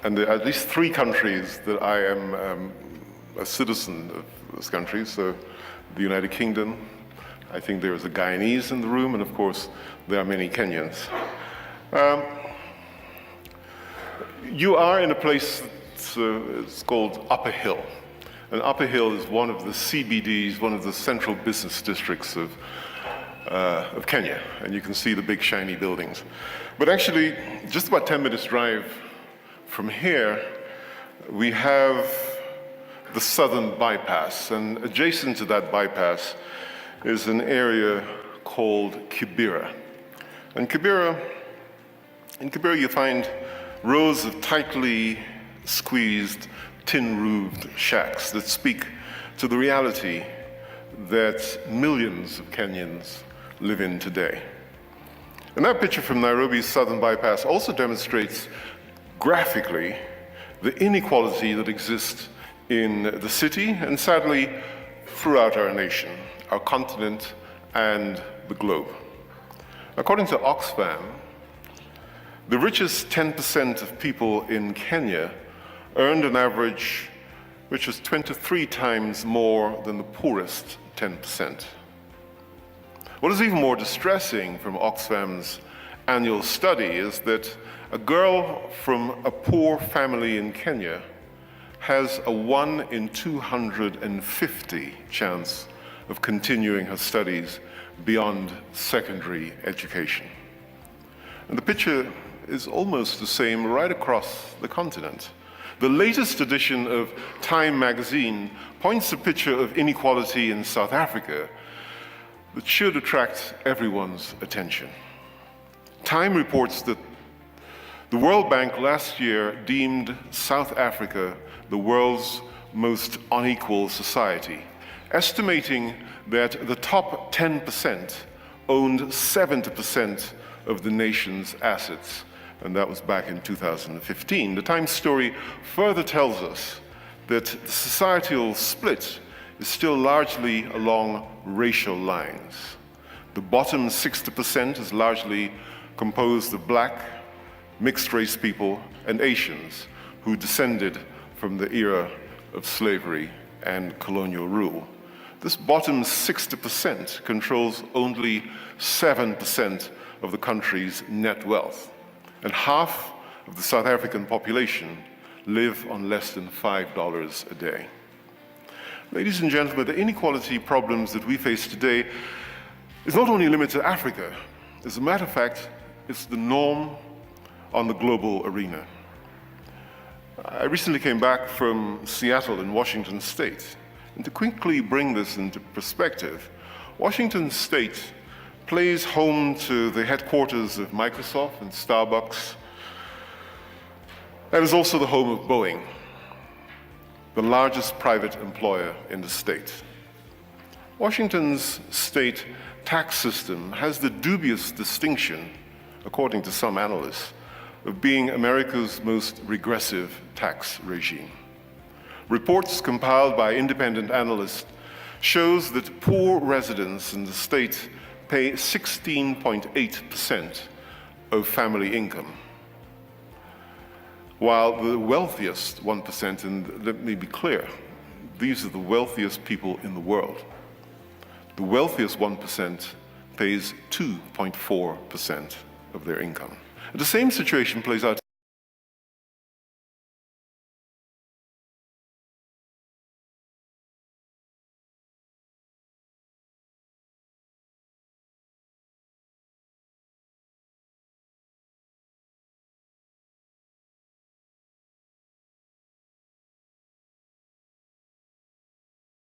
and there are at least 3 countries that I am a citizen of those countries. So the United Kingdom, I think there is a Guyanese in the room, and of course there are many Kenyans. You are in a place it's called Upper Hill. And Upper Hill is one of the CBDs, one of the central business districts of Kenya. And you can see the big shiny buildings. But actually, just about 10 minutes drive from here, we have the southern bypass. And adjacent to that bypass is an area called Kibera. And in Kibera you find rows of tightly squeezed, tin-roofed shacks that speak to the reality that millions of Kenyans live in today. And that picture from Nairobi's southern bypass also demonstrates graphically the inequality that exists in the city and sadly throughout our nation, our continent, and the globe. According to Oxfam, the richest 10% of people in Kenya earned an average which was 23 times more than the poorest 10%. What is even more distressing from Oxfam's annual study is that a girl from a poor family in Kenya has a 1 in 250 chance of continuing her studies beyond secondary education. And the picture is almost the same right across the continent. The latest edition of Time magazine points a picture of inequality in South Africa that should attract everyone's attention. Time reports that the World Bank last year deemed South Africa the world's most unequal society, estimating that the top 10% owned 70% of the nation's assets, and that was back in 2015. The Times story further tells us that the societal split is still largely along racial lines. The bottom 60% is largely composed of black, mixed-race people, and Asians who descended from the era of slavery and colonial rule. This bottom 60% controls only 7% of the country's net wealth, and half of the South African population live on less than $5 a day. Ladies and gentlemen, the inequality problems that we face today is not only limited to Africa. As a matter of fact, it's the norm on the global arena. I recently came back from Seattle in Washington State, and to quickly bring this into perspective, Washington State plays home to the headquarters of Microsoft and Starbucks, and is also the home of Boeing, the largest private employer in the state. Washington's state tax system has the dubious distinction, according to some analysts, of being America's most regressive tax regime. Reports compiled by independent analysts shows that poor residents in the state pay 16.8% of family income, while the wealthiest 1%, and let me be clear, these are the wealthiest people in the world, the wealthiest 1% pays 2.4% of their income. The same situation plays out